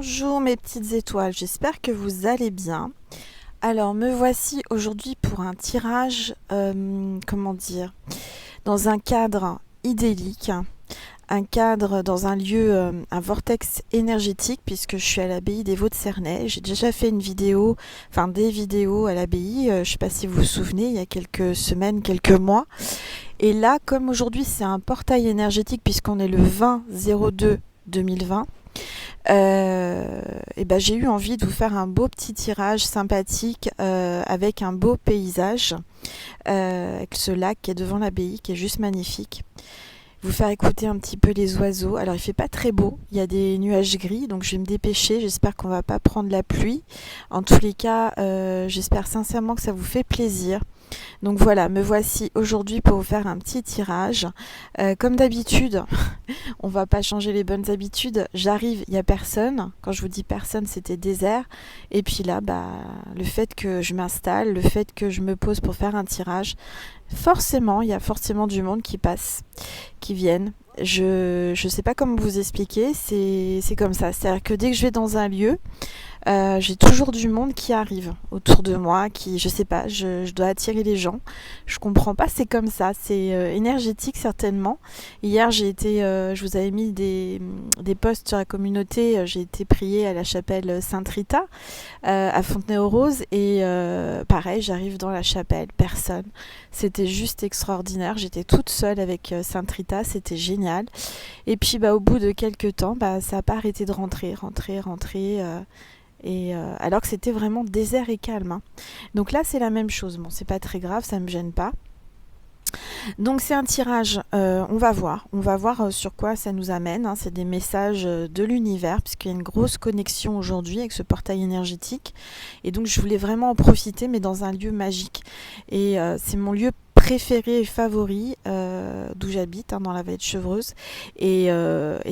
Bonjour mes petites étoiles, j'espère que vous allez bien. Alors me voici aujourd'hui pour un tirage, comment dire, dans un cadre idyllique, un cadre dans un lieu, un vortex énergétique puisque je suis à l'abbaye des Vaux de Cernay. J'ai déjà fait une vidéo, enfin des vidéos à l'abbaye, je ne sais pas si vous vous souvenez, il y a quelques semaines, quelques mois. Et là, comme aujourd'hui c'est un portail énergétique puisqu'on est le 20/02 2020, et ben, j'ai eu envie de vous faire un beau petit tirage sympathique avec un beau paysage, avec ce lac qui est devant l'abbaye qui est juste magnifique. Vous faire écouter un petit peu les oiseaux. Alors il fait pas très beau, il y a des nuages gris, donc je vais me dépêcher. J'espère qu'on va pas prendre la pluie. En tous les cas, j'espère sincèrement que ça vous fait plaisir. Donc voilà, me voici aujourd'hui pour vous faire un petit tirage. Comme d'habitude, on va pas changer les bonnes habitudes. J'arrive, il n'y a personne. Quand je vous dis personne, c'était désert. Et puis là, bah, le fait que je m'installe, le fait que je me pose pour faire un tirage, forcément, il y a forcément du monde qui passe, qui viennent. Je sais pas comment vous expliquer, c'est comme ça. C'est-à-dire que dès que je vais dans un lieu, j'ai toujours du monde qui arrive autour de moi, qui, je sais pas, je dois attirer les gens. Je comprends pas, c'est comme ça, c'est énergétique certainement. Hier, je vous avais mis des posts sur la communauté, j'ai été priée à la chapelle Sainte-Rita, à Fontenay-aux-Roses, et pareil, j'arrive dans la chapelle, personne. C'était juste extraordinaire, j'étais toute seule avec Sainte-Rita, c'était génial. Et puis, bah, au bout de quelques temps, bah, ça n'a pas arrêté de rentrer. Alors que c'était vraiment désert et calme, hein. Donc là c'est la même chose, bon c'est pas très grave, ça me gêne pas. Donc c'est un tirage, on va voir sur quoi ça nous amène, hein. C'est des messages de l'univers puisqu'il y a une grosse connexion aujourd'hui avec ce portail énergétique et donc je voulais vraiment en profiter mais dans un lieu magique et c'est mon lieu préféré et favori d'où j'habite, hein, dans la vallée de Chevreuse et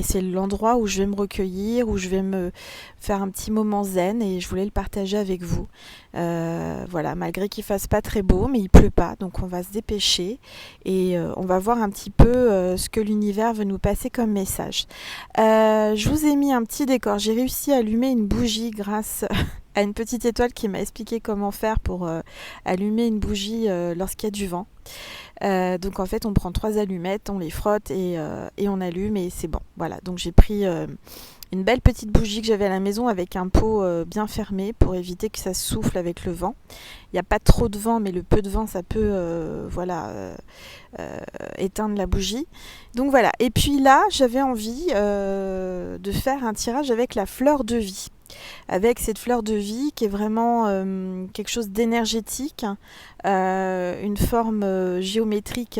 c'est l'endroit où je vais me recueillir, où je vais me faire un petit moment zen et je voulais le partager avec vous. Voilà, malgré qu'il fasse pas très beau mais il pleut pas donc on va se dépêcher et on va voir un petit peu ce que l'univers veut nous passer comme message. Je vous ai mis un petit décor, j'ai réussi à allumer une bougie grâce à une petite étoile qui m'a expliqué comment faire pour allumer une bougie lorsqu'il y a du vent. Donc en fait on prend 3 allumettes, on les frotte et on allume et c'est bon. Voilà, donc j'ai pris une belle petite bougie que j'avais à la maison avec un pot bien fermé pour éviter que ça souffle avec le vent. Il n'y a pas trop de vent mais le peu de vent ça peut éteindre la bougie. Donc voilà, et puis là j'avais envie de faire un tirage avec la fleur de vie. Avec cette fleur de vie qui est vraiment quelque chose d'énergétique, une forme géométrique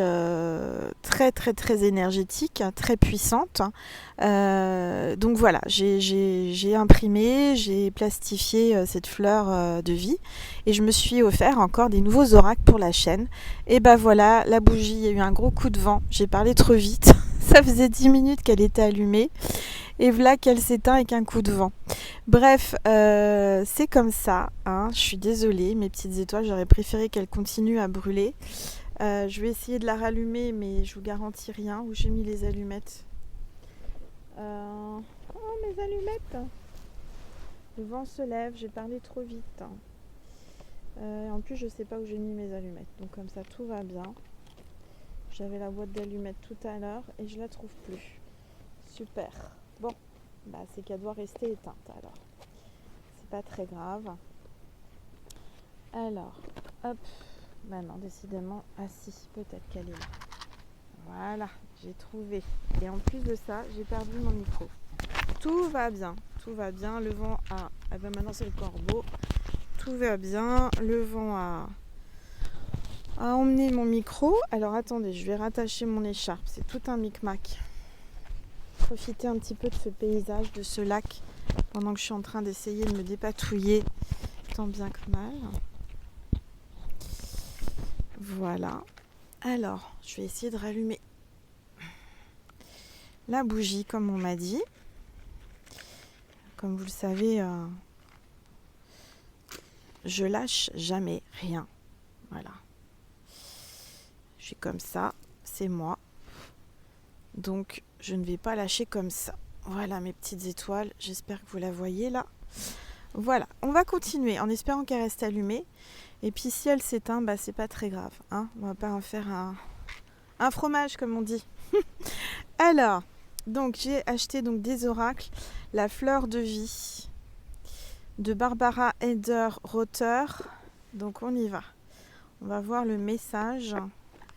très très très énergétique, très puissante. Donc voilà, j'ai imprimé, j'ai plastifié cette fleur de vie et je me suis offert encore des nouveaux oracles pour la chaîne. Et ben voilà, la bougie, il y a eu un gros coup de vent, j'ai parlé trop vite, ça faisait 10 minutes qu'elle était allumée. Et voilà qu'elle s'éteint avec un coup de vent. Bref, c'est comme ça, hein. Je suis désolée, mes petites étoiles, j'aurais préféré qu'elles continuent à brûler. Je vais essayer de la rallumer, mais je vous garantis rien. Où j'ai mis les allumettes Oh, mes allumettes! Le vent se lève, j'ai parlé trop vite. En plus, je sais pas où j'ai mis mes allumettes. Donc comme ça, tout va bien. J'avais la boîte d'allumettes tout à l'heure et je la trouve plus. Super. Bon, bah c'est qu'elle doit rester éteinte alors. C'est pas très grave. Alors, hop. Bah non, décidément. Ah si, peut-être qu'elle est là. Voilà, j'ai trouvé. Et en plus de ça, j'ai perdu mon micro. Tout va bien, tout va bien. Le vent a... Ah ben maintenant c'est le corbeau. Tout va bien. Le vent a emmené mon micro. Alors attendez, je vais rattacher mon écharpe. C'est tout un micmac. Profiter un petit peu de ce paysage, de ce lac, pendant que je suis en train d'essayer de me dépatouiller tant bien que mal. Voilà. Alors, je vais essayer de rallumer la bougie comme on m'a dit. Comme vous le savez, je lâche jamais rien. Voilà. Je suis comme ça, c'est moi. Donc, je ne vais pas lâcher comme ça. Voilà mes petites étoiles, j'espère que vous la voyez là. Voilà, on va continuer en espérant qu'elle reste allumée. Et puis si elle s'éteint, bah c'est pas très grave, hein. On va pas en faire un fromage comme on dit. Alors, donc j'ai acheté donc des oracles, la fleur de vie de Barbara Eder-Rother. Donc on y va. On va voir le message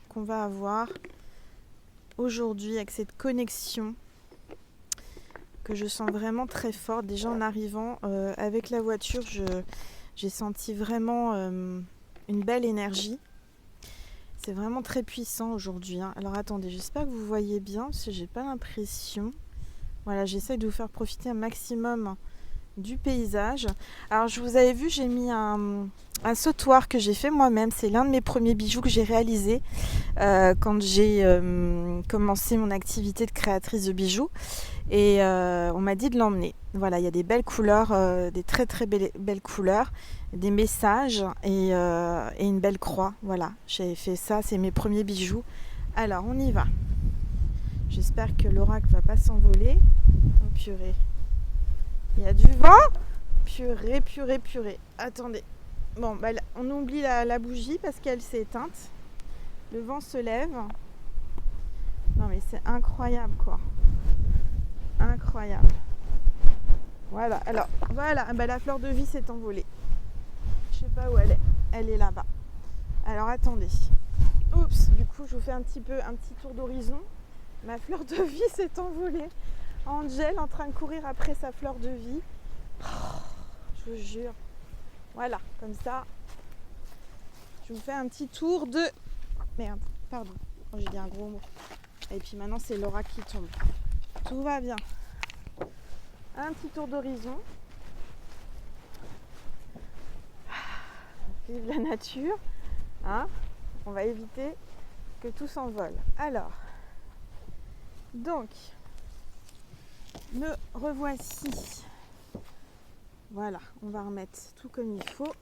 qu'on va avoir aujourd'hui avec cette connexion que je sens vraiment très forte. Déjà en arrivant avec la voiture, j'ai senti vraiment une belle énergie. C'est vraiment très puissant aujourd'hui, hein. Alors attendez, j'espère que vous voyez bien, parce que j'ai pas l'impression. Voilà, j'essaie de vous faire profiter un maximum du paysage. Alors je vous avais vu, j'ai mis un sautoir que j'ai fait moi-même. C'est l'un de mes premiers bijoux que j'ai réalisé quand j'ai commencé mon activité de créatrice de bijoux. Et on m'a dit de l'emmener. Voilà, il y a des belles couleurs, des très très belles couleurs, des messages et une belle croix. Voilà, j'ai fait ça, c'est mes premiers bijoux. Alors on y va. J'espère que l'oracle va pas s'envoler. Oh purée. Il y a du vent. Purée, purée, purée. Attendez. Bon, bah, on oublie la bougie parce qu'elle s'est éteinte. Le vent se lève. Non mais c'est incroyable quoi. Incroyable. Voilà, alors voilà, bah, la fleur de vie s'est envolée. Je sais pas où elle est. Elle est là-bas. Alors attendez. Oups, du coup je vous fais un petit tour d'horizon. Ma fleur de vie s'est envolée. Angel en train de courir après sa fleur de vie. Oh, je vous jure. Voilà, comme ça. Je vous fais un petit tour de... Merde, pardon. Oh, j'ai dit un gros mot. Et puis maintenant c'est l'oracle qui tombe. Tout va bien. Un petit tour d'horizon. Vive la nature. Hein, on va éviter que tout s'envole. Alors, donc, me revoici. Voilà, on va remettre tout comme il faut.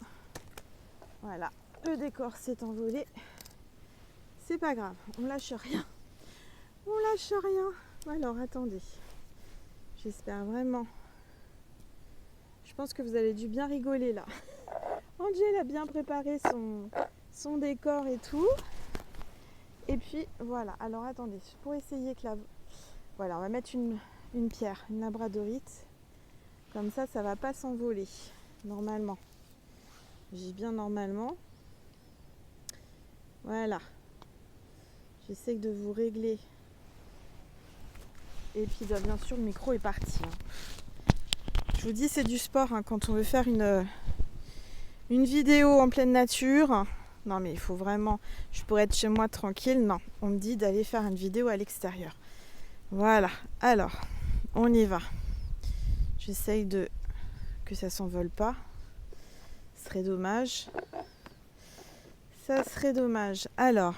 Voilà, le décor s'est envolé. C'est pas grave, on lâche rien. On lâche rien. Alors, attendez. J'espère vraiment. Je pense que vous avez dû bien rigoler là. Angel a bien préparé son décor et tout. Et puis voilà, alors attendez, pour essayer que la... Voilà, on va mettre une pierre, une labradorite. Comme ça va pas s'envoler, normalement. J'ai bien normalement. Voilà. J'essaie de vous régler. Et puis bien sûr, le micro est parti. Je vous dis, c'est du sport hein, quand on veut faire une vidéo en pleine nature. Non mais il faut vraiment, je pourrais être chez moi tranquille, non, on me dit d'aller faire une vidéo à l'extérieur. Voilà, alors, on y va. J'essaye que ça s'envole pas. Ce serait dommage. Ça serait dommage. Alors,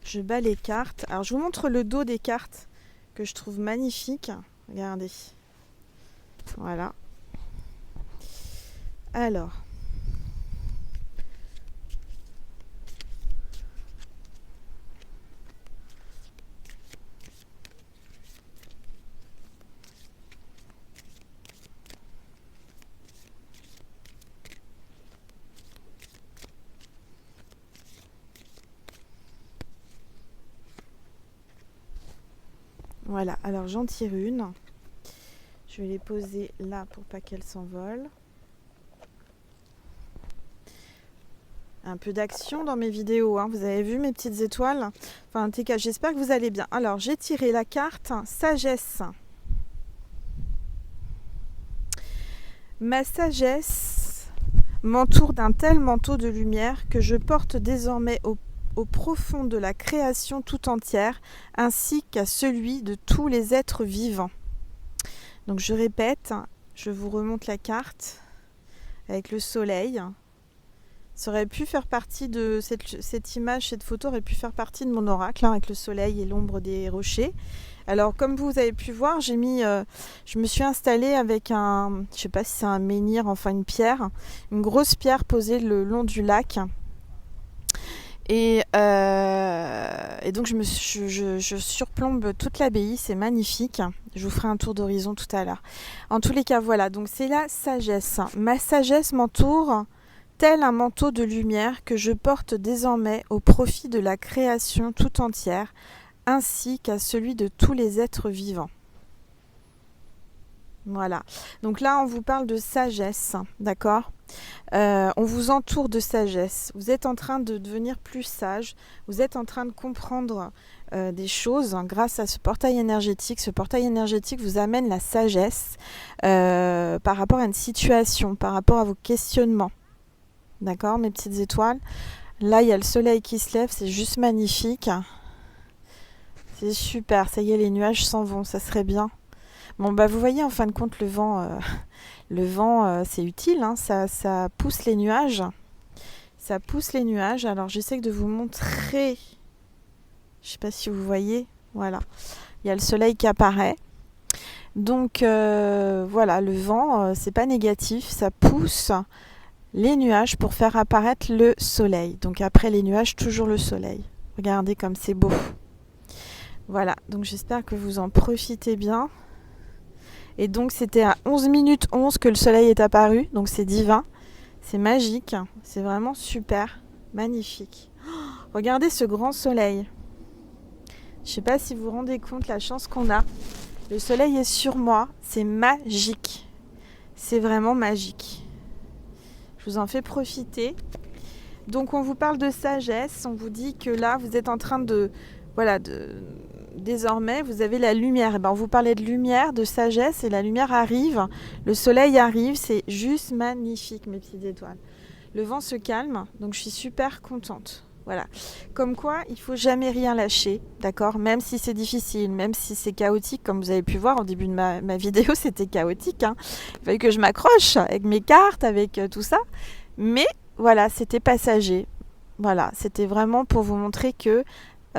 je bats les cartes. Alors je vous montre le dos des cartes que je trouve magnifique. Regardez. Voilà. Alors. Voilà, alors j'en tire une. Je vais les poser là pour pas qu'elles s'envolent. Un peu d'action dans mes vidéos, hein. Vous avez vu mes petites étoiles. Enfin, en tout cas, j'espère que vous allez bien. Alors, j'ai tiré la carte sagesse. Ma sagesse m'entoure d'un tel manteau de lumière que je porte désormais au profond de la création tout entière, ainsi qu'à celui de tous les êtres vivants. Donc je répète, je vous remonte la carte avec le soleil. Ça aurait pu faire partie de cette image, cette photo aurait pu faire partie de mon oracle, hein, avec le soleil et l'ombre des rochers. Alors comme vous avez pu voir, je me suis installée avec je sais pas si c'est un menhir, enfin une pierre, une grosse pierre posée le long du lac. Et donc je surplombe toute l'abbaye, c'est magnifique. Je vous ferai un tour d'horizon tout à l'heure. En tous les cas, voilà, donc c'est la sagesse. Ma sagesse m'entoure tel un manteau de lumière que je porte désormais au profit de la création tout entière, ainsi qu'à celui de tous les êtres vivants. Voilà. Donc là, on vous parle de sagesse, d'accord ? On vous entoure de sagesse. Vous êtes en train de devenir plus sage. Vous êtes en train de comprendre des choses grâce à ce portail énergétique. Ce portail énergétique vous amène la sagesse par rapport à une situation, par rapport à vos questionnements. D'accord, mes petites étoiles ? Là, il y a le soleil qui se lève. C'est juste magnifique. C'est super. Ça y est, les nuages s'en vont. Ça serait bien. Bon, bah, vous voyez, en fin de compte, le vent, c'est utile, hein, ça pousse les nuages. Ça pousse les nuages. Alors, j'essaie de vous montrer. Je ne sais pas si vous voyez. Voilà. Il y a le soleil qui apparaît. Donc, voilà, le vent, c'est pas négatif. Ça pousse les nuages pour faire apparaître le soleil. Donc, après les nuages, toujours le soleil. Regardez comme c'est beau. Voilà. Donc, j'espère que vous en profitez bien. Et donc c'était à 11 minutes 11 que le soleil est apparu, donc c'est divin, c'est magique, c'est vraiment super, magnifique. Oh, regardez ce grand soleil. Je ne sais pas si vous vous rendez compte la chance qu'on a. Le soleil est sur moi, c'est magique, c'est vraiment magique. Je vous en fais profiter. Donc on vous parle de sagesse, on vous dit que là vous êtes en train de... Voilà, désormais, vous avez la lumière. Et ben, on vous parlait de lumière, de sagesse, et la lumière arrive. Le soleil arrive, c'est juste magnifique, mes petites étoiles. Le vent se calme, donc je suis super contente. Voilà. Comme quoi, il ne faut jamais rien lâcher, d'accord ? Même si c'est difficile, même si c'est chaotique, comme vous avez pu voir au début de ma vidéo, c'était chaotique. Hein. Il fallait que je m'accroche avec mes cartes, avec tout ça. Mais voilà, c'était passager. Voilà, c'était vraiment pour vous montrer que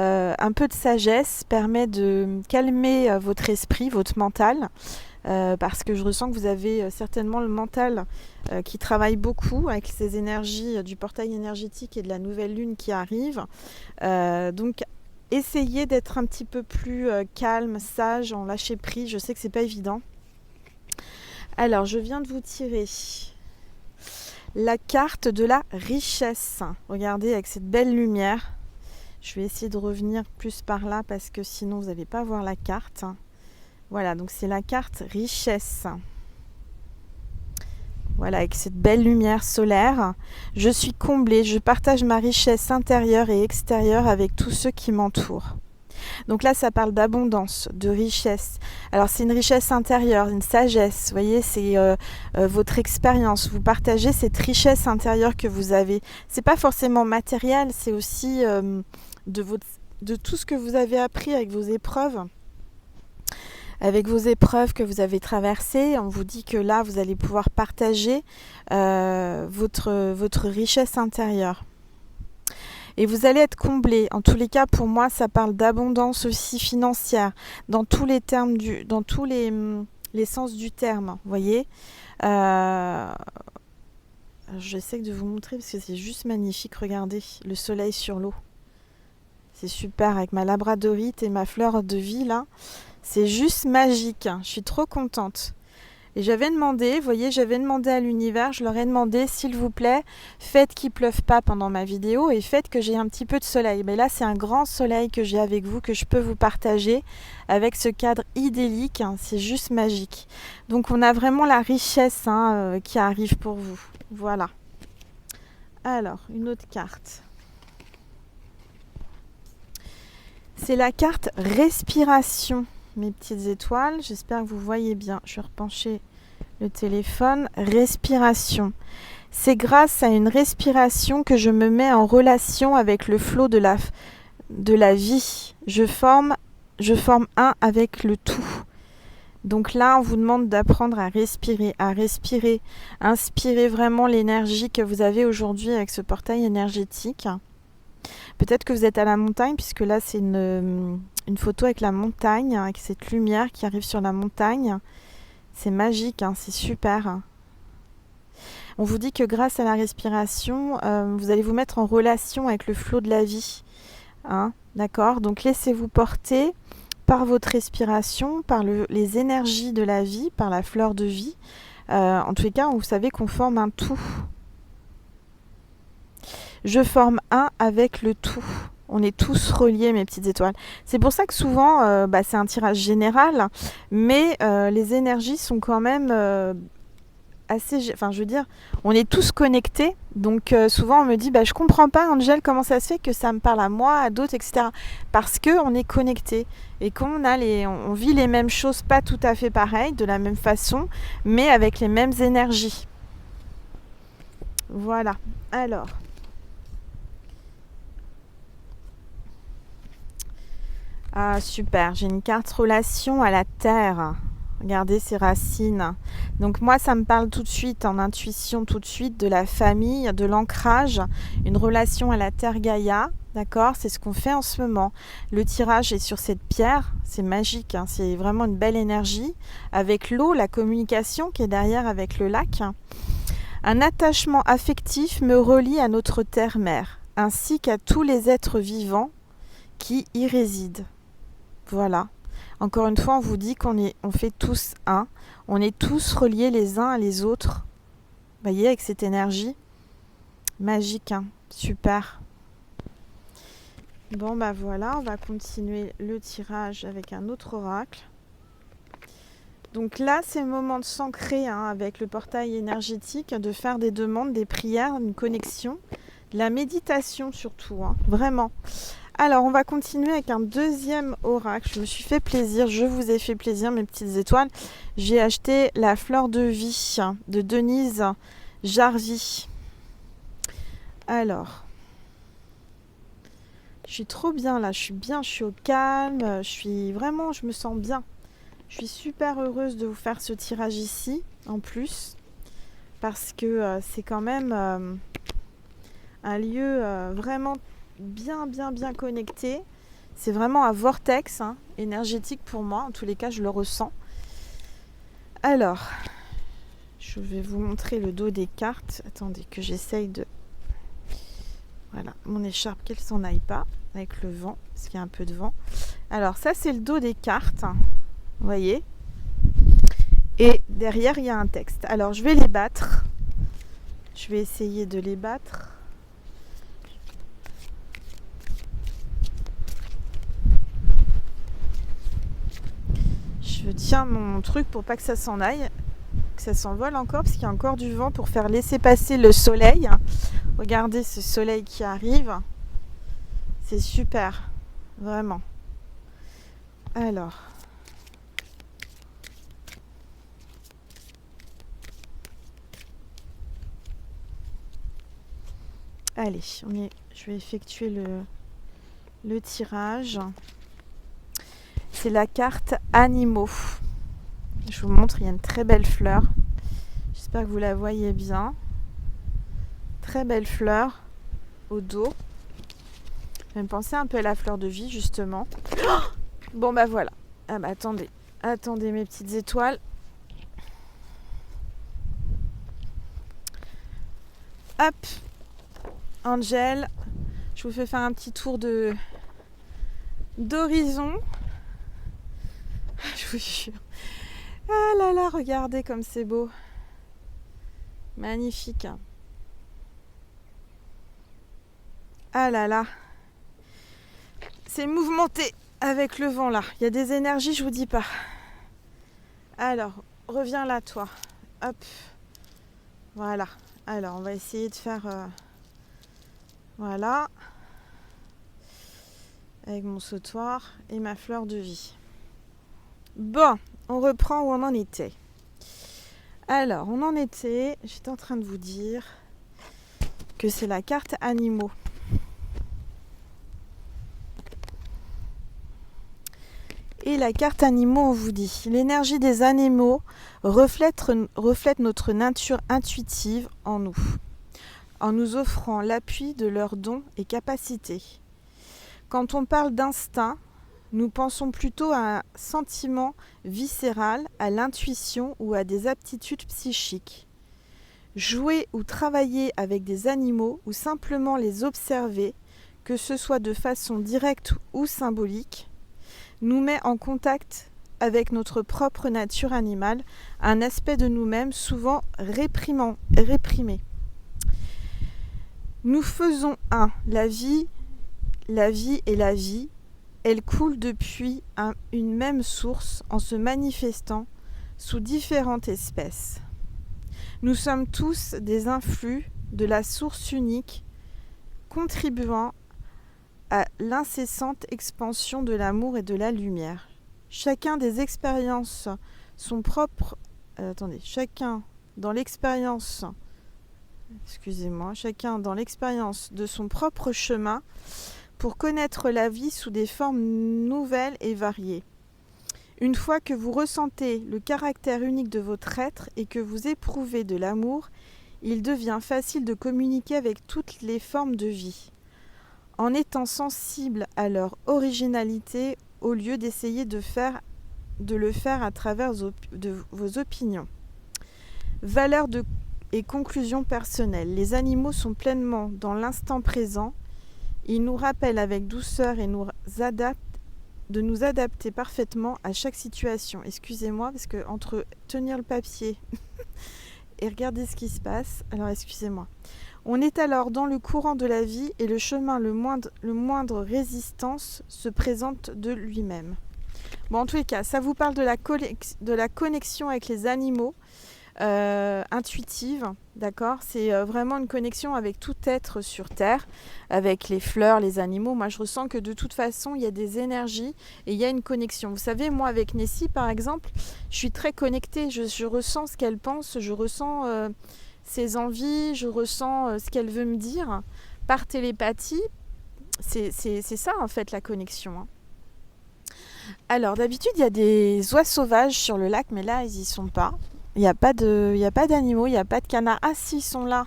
un peu de sagesse permet de calmer votre esprit, votre mental, parce que je ressens que vous avez certainement le mental qui travaille beaucoup avec ces énergies du portail énergétique et de la nouvelle lune qui arrive. Donc essayez d'être un petit peu plus calme, sage, en lâcher prise. Je sais que c'est pas évident. Alors je viens de vous tirer la carte de la richesse. Regardez avec cette belle lumière. Je vais essayer de revenir plus par là parce que sinon vous n'allez pas voir la carte. Voilà, donc c'est la carte richesse. Voilà, avec cette belle lumière solaire. Je suis comblée, je partage ma richesse intérieure et extérieure avec tous ceux qui m'entourent. Donc là, ça parle d'abondance, de richesse. Alors c'est une richesse intérieure, une sagesse. Vous voyez, c'est votre expérience. Vous partagez cette richesse intérieure que vous avez. C'est pas forcément matériel, c'est aussi de tout ce que vous avez appris avec vos épreuves. Avec vos épreuves que vous avez traversées, on vous dit que là, vous allez pouvoir partager votre richesse intérieure. Et vous allez être comblé. En tous les cas, pour moi, ça parle d'abondance aussi financière, dans tous les termes, dans tous les sens du terme. Vous voyez, j'essaie de vous montrer parce que c'est juste magnifique. Regardez, le soleil sur l'eau. C'est super avec ma labradorite et ma fleur de vie là. C'est juste magique. Je suis trop contente. Et j'avais demandé, vous voyez, à l'univers, je leur ai demandé, s'il vous plaît, faites qu'il ne pleuve pas pendant ma vidéo et faites que j'ai un petit peu de soleil. Mais là, c'est un grand soleil que j'ai avec vous, que je peux vous partager avec ce cadre idyllique. Hein, c'est juste magique. Donc, on a vraiment la richesse qui arrive pour vous. Voilà. Alors, une autre carte. C'est la carte respiration, mes petites étoiles. J'espère que vous voyez bien. Je vais repencher le téléphone. Respiration. C'est grâce à une respiration que je me mets en relation avec le flot de la vie. Je forme un avec le tout. Donc là, on vous demande d'apprendre à respirer. Inspirez vraiment l'énergie que vous avez aujourd'hui avec ce portail énergétique. Peut-être que vous êtes à la montagne, puisque là, c'est une photo avec la montagne, avec cette lumière qui arrive sur la montagne. C'est magique, hein, c'est super. On vous dit que grâce à la respiration, vous allez vous mettre en relation avec le flot de la vie. Hein, d'accord? Donc laissez-vous porter par votre respiration, par les énergies de la vie, par la fleur de vie. En tous les cas, vous savez qu'on forme un tout. Je forme un avec le tout. On est tous reliés, mes petites étoiles. C'est pour ça que souvent, c'est un tirage général, mais les énergies sont quand même assez... Enfin, je veux dire, on est tous connectés. Donc souvent, on me dit, je comprends pas, Angèle, comment ça se fait que ça me parle à moi, à d'autres, etc. Parce qu'on est connectés et on vit les mêmes choses, pas tout à fait pareilles, de la même façon, mais avec les mêmes énergies. Voilà. Alors... Ah, super, j'ai une carte relation à la terre. Regardez ses racines. Donc moi, ça me parle tout de suite, en intuition, tout de suite, de la famille, de l'ancrage, une relation à la terre Gaïa. D'accord? C'est ce qu'on fait en ce moment. Le tirage est sur cette pierre. C'est magique, hein, c'est vraiment une belle énergie. Avec l'eau, la communication qui est derrière avec le lac. Un attachement affectif me relie à notre terre-mère, ainsi qu'à tous les êtres vivants qui y résident. Voilà. Encore une fois, on vous dit on fait tous un. On est tous reliés les uns à les autres. Vous voyez, avec cette énergie magique, hein. Super. Bon, voilà, on va continuer le tirage avec un autre oracle. Donc là, c'est le moment de s'ancrer, hein, avec le portail énergétique, de faire des demandes, des prières, une connexion, de la méditation surtout, hein, vraiment. Alors, on va continuer avec un deuxième oracle. Je me suis fait plaisir, je vous ai fait plaisir, mes petites étoiles. J'ai acheté la fleur de vie de Denise Jarvie. Alors, je suis trop bien là, je suis bien, je suis au calme, je me sens bien. Je suis super heureuse de vous faire ce tirage ici, en plus, parce que c'est quand même un lieu vraiment bien connecté. C'est vraiment un vortex, hein, énergétique pour moi. En tous les cas, je le ressens. Alors, je vais vous montrer le dos des cartes. Attendez que j'essaye de... Voilà, mon écharpe, qu'elle s'en aille pas avec le vent, parce qu'il y a un peu de vent. Alors, ça, c'est le dos des cartes. Vous voyez? Et derrière, il y a un texte. Alors, je vais les battre. Je vais essayer de les battre. Je tiens mon truc pour pas que ça s'en aille, que ça s'envole encore, parce qu'il y a encore du vent pour faire laisser passer le soleil. Regardez ce soleil qui arrive. C'est super, vraiment. Alors. Allez, je vais effectuer le tirage. C'est la carte Animaux. Je vous montre, il y a une très belle fleur. J'espère que vous la voyez bien. Très belle fleur au dos. Ça me pensait un peu à la fleur de vie, justement. Bon, voilà. Ah attendez. Attendez, mes petites étoiles. Hop. Angèle, je vous fais faire un petit tour d'horizon. Je vous jure. Ah là là, regardez comme c'est beau. Magnifique. Ah là là. C'est mouvementé avec le vent là. Il y a des énergies, je vous dis pas. Alors, reviens là toi. Hop. Voilà. Alors, on va essayer de faire... Voilà. Avec mon sautoir et ma fleur de vie. Bon, on reprend où on en était. Alors, on en était, j'étais en train de vous dire que c'est la carte Animaux. Et la carte Animaux, on vous dit, l'énergie des animaux reflète notre nature intuitive en nous offrant l'appui de leurs dons et capacités. Quand on parle d'instinct, nous pensons plutôt à un sentiment viscéral, à l'intuition ou à des aptitudes psychiques. Jouer ou travailler avec des animaux ou simplement les observer, que ce soit de façon directe ou symbolique, nous met en contact avec notre propre nature animale, un aspect de nous-mêmes souvent réprimé. Nous faisons la vie est la vie, elle coule depuis une même source en se manifestant sous différentes espèces. Nous sommes tous des influx de la source unique, contribuant à l'incessante expansion de l'amour et de la lumière. Chacun dans l'expérience de son propre chemin pour connaître la vie sous des formes nouvelles et variées. Une fois que vous ressentez le caractère unique de votre être et que vous éprouvez de l'amour, il devient facile de communiquer avec toutes les formes de vie, en étant sensible à leur originalité au lieu d'essayer de le faire à travers vos opinions. Valeurs et conclusions personnelles. Les animaux sont pleinement dans l'instant présent. Ils nous rappellent avec douceur et de nous adapter parfaitement à chaque situation. Excusez-moi, parce que entre tenir le papier et regarder ce qui se passe, alors excusez-moi. On est alors dans le courant de la vie et le chemin, le moindre résistance se présente de lui-même. Bon, en tous les cas, ça vous parle de la connexion avec les animaux, intuitive, d'accord ? C'est vraiment une connexion avec tout être sur Terre, avec les fleurs, les animaux. Moi, je ressens que de toute façon, il y a des énergies et il y a une connexion. Vous savez, moi, avec Nessie, par exemple, je suis très connectée. Je ressens ce qu'elle pense, je ressens ses envies, je ressens ce qu'elle veut me dire par télépathie. C'est ça, en fait, la connexion, hein. Alors, d'habitude, il y a des oies sauvages sur le lac, mais là, ils n'y sont pas. Il n'y a pas d'animaux, il n'y a pas de canards. Ah si, ils sont là.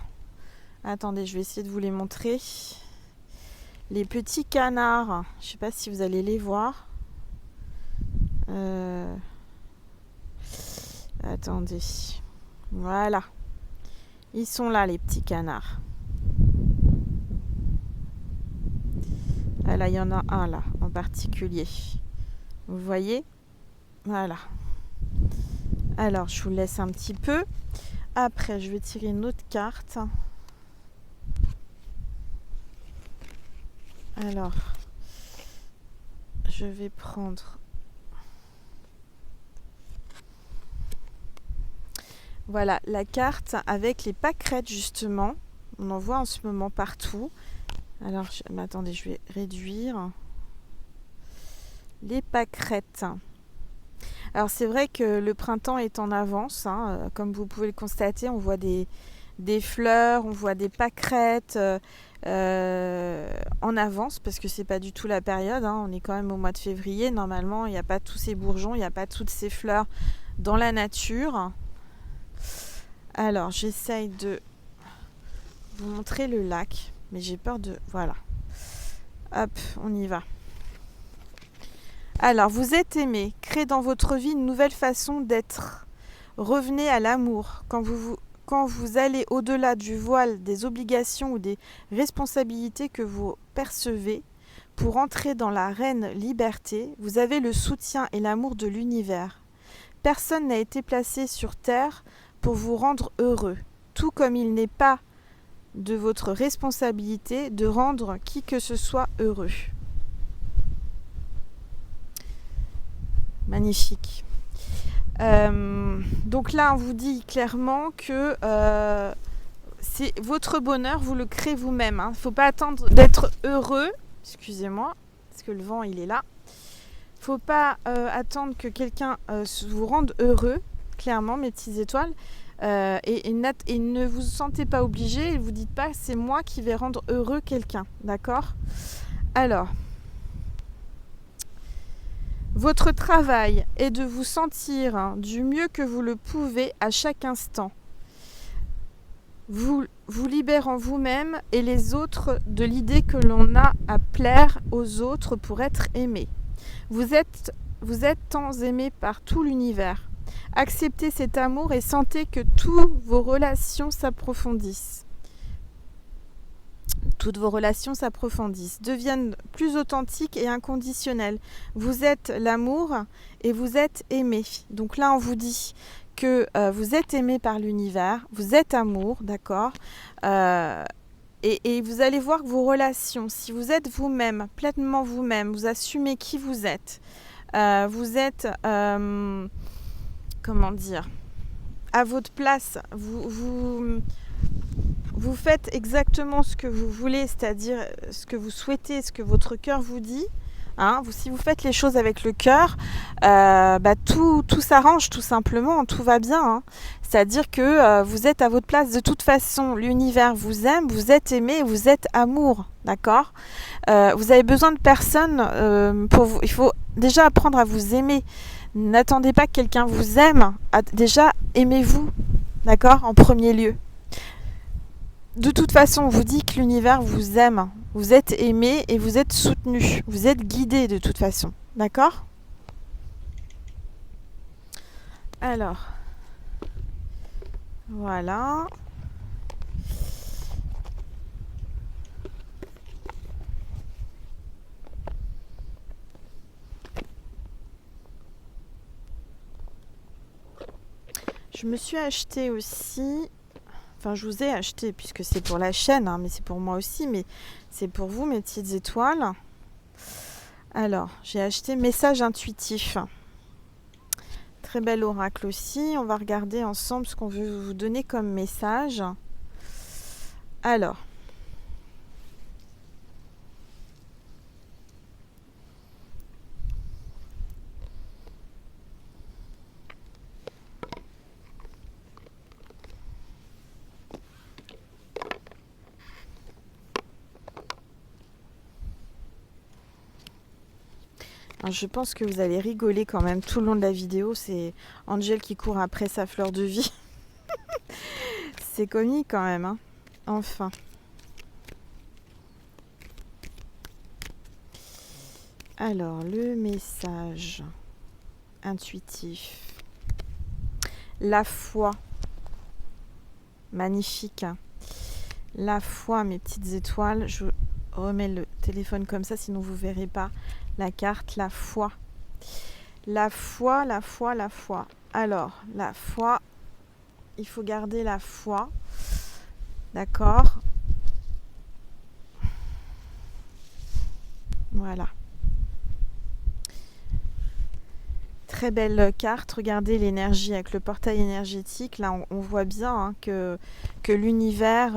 Attendez, je vais essayer de vous les montrer. Les petits canards. Je ne sais pas si vous allez les voir. Attendez. Voilà. Ils sont là, les petits canards. Ah là, il y en a un là, en particulier. Vous voyez ? Voilà. Alors, je vous laisse un petit peu. Après, je vais tirer une autre carte. Alors, je vais prendre... Voilà, la carte avec les pâquerettes, justement. On en voit en ce moment partout. Alors, mais attendez, je vais réduire. Les pâquerettes. Alors c'est vrai que le printemps est en avance, hein, comme vous pouvez le constater, on voit des fleurs, on voit des pâquerettes en avance parce que c'est pas du tout la période, hein, on est quand même au mois de février, normalement il n'y a pas tous ces bourgeons, il n'y a pas toutes ces fleurs dans la nature. Alors j'essaye de vous montrer le lac, mais j'ai peur de... Voilà. Hop, on y va. Alors, vous êtes aimé, créez dans votre vie une nouvelle façon d'être. Revenez à l'amour. Quand vous allez au-delà du voile des obligations ou des responsabilités que vous percevez, pour entrer dans la reine liberté, vous avez le soutien et l'amour de l'univers. Personne n'a été placé sur Terre pour vous rendre heureux, tout comme il n'est pas de votre responsabilité de rendre qui que ce soit heureux. Magnifique. Donc là, on vous dit clairement que c'est votre bonheur, vous le créez vous-même. Il ne faut pas attendre d'être heureux. Excusez-moi, parce que le vent, il est là. Il ne faut pas attendre que quelqu'un vous rende heureux, clairement, mes petites étoiles. Et ne vous sentez pas obligé. Ne vous dites pas, c'est moi qui vais rendre heureux quelqu'un. D'accord ? Alors... Votre travail est de vous sentir du mieux que vous le pouvez à chaque instant. Vous libérant vous-même et les autres de l'idée que l'on a à plaire aux autres pour être aimé. Vous êtes tant aimé par tout l'univers. Acceptez cet amour et sentez que toutes vos relations s'approfondissent. Toutes vos relations s'approfondissent, deviennent plus authentiques et inconditionnelles. Vous êtes l'amour et vous êtes aimé. Donc là, on vous dit que vous êtes aimé par l'univers, vous êtes amour, d'accord, et vous allez voir que vos relations, si vous êtes vous-même, pleinement vous-même, vous assumez qui vous êtes, vous êtes, comment dire, à votre place, vous faites exactement ce que vous voulez, c'est-à-dire ce que vous souhaitez, ce que votre cœur vous dit. Hein, si vous faites les choses avec le cœur, tout s'arrange tout simplement, tout va bien. Hein. C'est-à-dire que vous êtes à votre place de toute façon. L'univers vous aime, vous êtes aimé, vous êtes amour, d'accord. Vous avez besoin de personne pour vous. Il faut déjà apprendre à vous aimer. N'attendez pas que quelqu'un vous aime. Déjà, aimez-vous, d'accord, en premier lieu. De toute façon, on vous dit que l'univers vous aime. Vous êtes aimé et vous êtes soutenu. Vous êtes guidé de toute façon. D'accord ? Alors, voilà. Je me suis acheté aussi... Enfin, je vous ai acheté, puisque c'est pour la chaîne, hein, mais c'est pour moi aussi, mais c'est pour vous, mes petites étoiles. Alors, j'ai acheté Message intuitif. Très bel oracle aussi. On va regarder ensemble ce qu'on veut vous donner comme message. Alors. Je pense que vous allez rigoler quand même tout le long de la vidéo. C'est Angel qui court après sa fleur de vie. C'est comique quand même. Hein. Enfin. Alors, le message intuitif. La foi. Magnifique. La foi, mes petites étoiles. Je remets le téléphone comme ça, sinon vous ne verrez pas. La carte, la foi. La foi, la foi, la foi. Alors, la foi, il faut garder la foi. D'accord ? Voilà. Très belle carte. Regardez l'énergie avec le portail énergétique. Là, on voit bien hein, que l'univers,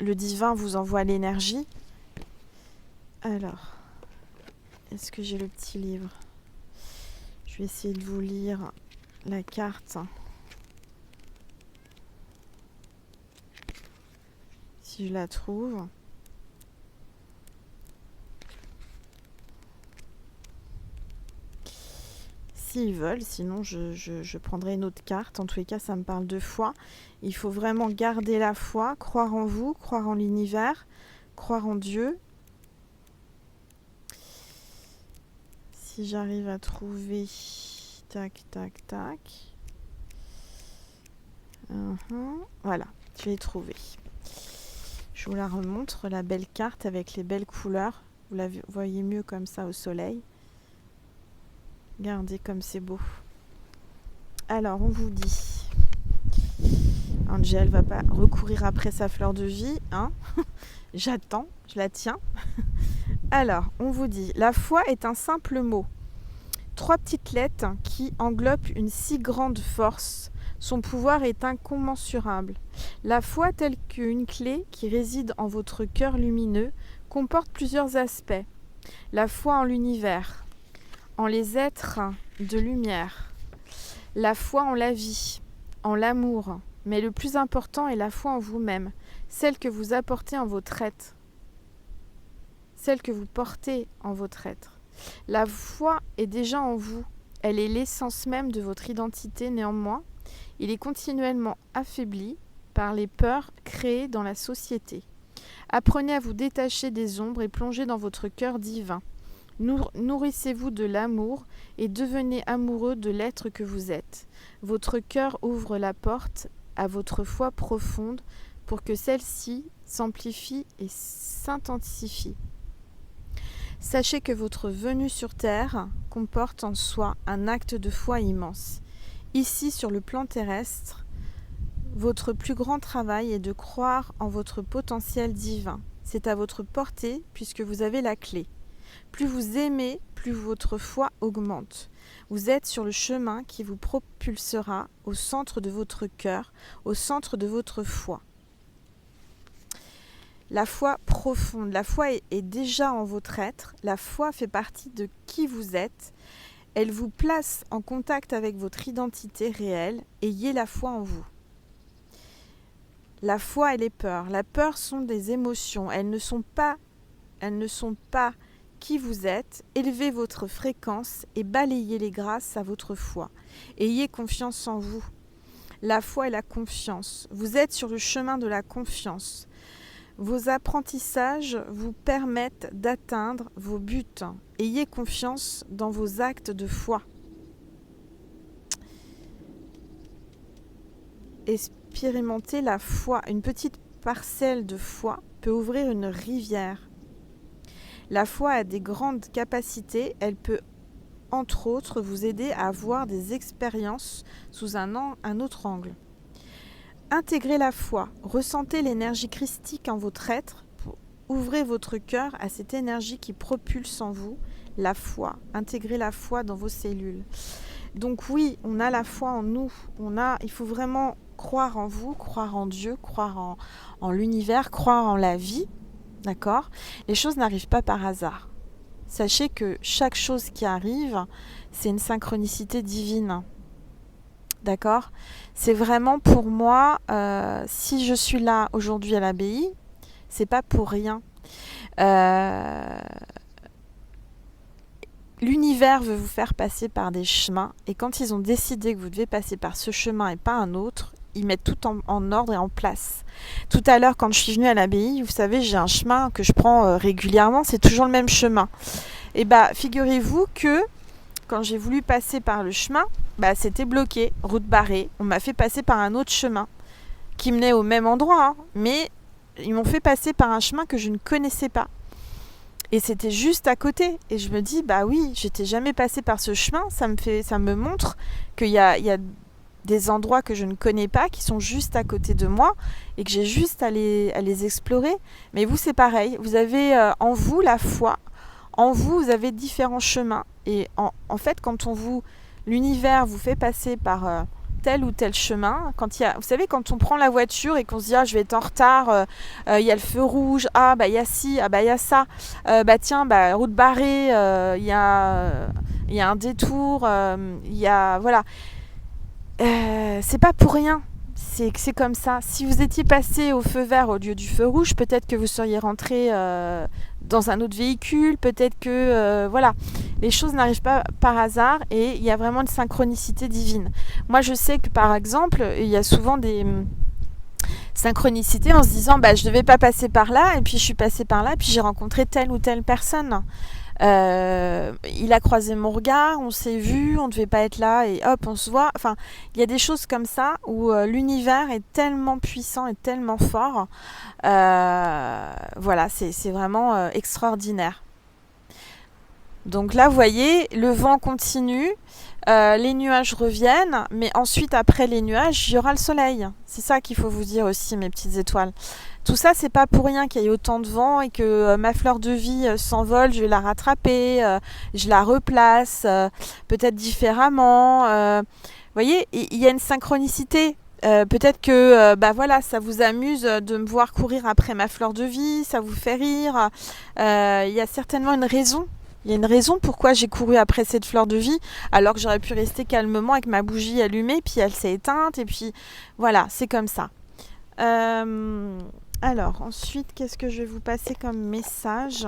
le divin vous envoie l'énergie. Alors... Est-ce que j'ai le petit livre ? Je vais essayer de vous lire la carte. Si je la trouve. S'ils veulent, sinon je prendrai une autre carte. En tous les cas, ça me parle de foi. Il faut vraiment garder la foi, croire en vous, croire en l'univers, croire en Dieu. Si j'arrive à trouver, tac, tac, tac. Voilà, je l'ai trouvé. Je vous la remontre, la belle carte avec les belles couleurs. Vous la voyez mieux comme ça au soleil. Regardez comme c'est beau. Alors, on vous dit. Angel va pas recourir après sa fleur de vie, hein. J'attends, je la tiens. Alors, on vous dit, la foi est un simple mot. 3 petites lettres qui englobent une si grande force. Son pouvoir est incommensurable. La foi, telle qu'une clé qui réside en votre cœur lumineux, comporte plusieurs aspects. La foi en l'univers, en les êtres de lumière. La foi en la vie, en l'amour. Mais le plus important est la foi en vous-même, celle que vous apportez en votre être. Celle que vous portez en votre être. La foi est déjà en vous. Elle est l'essence même de votre identité. Néanmoins, il est continuellement affaibli par les peurs créées dans la société. Apprenez à vous détacher des ombres et plongez dans votre cœur divin. Nourrissez-vous de l'amour et devenez amoureux de l'être que vous êtes. Votre cœur ouvre la porte à votre foi profonde pour que celle-ci s'amplifie et s'intensifie. Sachez que votre venue sur Terre comporte en soi un acte de foi immense. Ici, sur le plan terrestre, votre plus grand travail est de croire en votre potentiel divin. C'est à votre portée puisque vous avez la clé. Plus vous aimez, plus votre foi augmente. Vous êtes sur le chemin qui vous propulsera au centre de votre cœur, au centre de votre foi. La foi profonde, la foi est déjà en votre être, la foi fait partie de qui vous êtes. Elle vous place en contact avec votre identité réelle. Ayez la foi en vous. La foi et les peurs. La peur sont des émotions. Elles ne sont pas qui vous êtes. Élevez votre fréquence et balayez-les grâce à votre foi. Ayez confiance en vous. La foi et la confiance. Vous êtes sur le chemin de la confiance. Vos apprentissages vous permettent d'atteindre vos buts. Ayez confiance dans vos actes de foi. Expérimentez la foi. Une petite parcelle de foi peut ouvrir une rivière. La foi a des grandes capacités. Elle peut, entre autres, vous aider à avoir des expériences sous un autre angle. Intégrez la foi. Ressentez l'énergie christique en votre être. Ouvrez votre cœur à cette énergie qui propulse en vous la foi. Intégrez la foi dans vos cellules. Donc oui, on a la foi en nous. Il faut vraiment croire en vous, croire en Dieu, croire en l'univers, croire en la vie. D'accord ? Les choses n'arrivent pas par hasard. Sachez que chaque chose qui arrive, c'est une synchronicité divine. D'accord ? C'est vraiment pour moi, si je suis là aujourd'hui à l'abbaye, c'est pas pour rien. L'univers veut vous faire passer par des chemins, et quand ils ont décidé que vous devez passer par ce chemin et pas un autre, ils mettent tout en ordre et en place. Tout à l'heure, quand je suis venue à l'abbaye, vous savez, j'ai un chemin que je prends régulièrement, c'est toujours le même chemin. Et figurez-vous que quand j'ai voulu passer par le chemin, c'était bloqué, route barrée. On m'a fait passer par un autre chemin qui menait au même endroit, mais ils m'ont fait passer par un chemin que je ne connaissais pas. Et c'était juste à côté. Et je me dis, oui, j'étais jamais passée par ce chemin. Ça me montre qu'il y a des endroits que je ne connais pas, qui sont juste à côté de moi, et que j'ai juste à les explorer. Mais vous, c'est pareil. Vous avez en vous la foi. En vous, vous avez différents chemins. Et en fait, quand l'univers vous fait passer par tel ou tel chemin, vous savez, quand on prend la voiture et qu'on se dit je vais être en retard, il y a le feu rouge, il y a ci, il y a ça, route barrée, il y a un détour, voilà. C'est pas pour rien. C'est comme ça. Si vous étiez passé au feu vert au lieu du feu rouge, peut-être que vous seriez rentré dans un autre véhicule, peut-être que voilà, les choses n'arrivent pas par hasard et il y a vraiment une synchronicité divine. Moi, je sais que par exemple, il y a souvent des synchronicités en se disant je devais pas passer par là et puis je suis passée par là et puis j'ai rencontré telle ou telle personne. Il a croisé mon regard, on s'est vu, on devait pas être là et hop, on se voit. Enfin, il y a des choses comme ça où l'univers est tellement puissant et tellement fort. Voilà, c'est vraiment extraordinaire. Donc là, vous voyez, le vent continue, les nuages reviennent, mais ensuite, après les nuages, il y aura le soleil. C'est ça qu'il faut vous dire aussi, mes petites étoiles. Tout ça, c'est pas pour rien qu'il y ait autant de vent et que ma fleur de vie s'envole, je vais la rattraper, je la replace, peut-être différemment. Vous voyez, il y a une synchronicité. Peut-être que voilà, ça vous amuse de me voir courir après ma fleur de vie, ça vous fait rire. Il y a certainement une raison. Il y a une raison pourquoi j'ai couru après cette fleur de vie, alors que j'aurais pu rester calmement avec ma bougie allumée, puis elle s'est éteinte, et puis voilà, c'est comme ça. Alors, ensuite, qu'est-ce que je vais vous passer comme message ?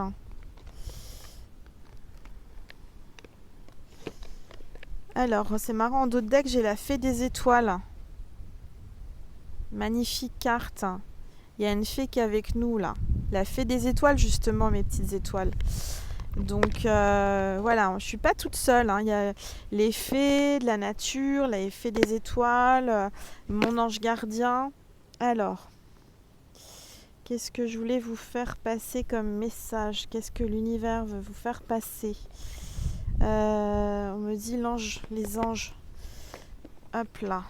Alors, c'est marrant, en dos de deck, j'ai la fée des étoiles. Magnifique carte. Il y a une fée qui est avec nous, là. La fée des étoiles, justement, mes petites étoiles. Donc voilà, je suis pas toute seule, hein. Il y a les fées de la nature, les fées des étoiles, mon ange gardien. Alors, qu'est-ce que je voulais vous faire passer comme message? Qu'est-ce que l'univers veut vous faire passer? On me dit l'ange, les anges. Hop là.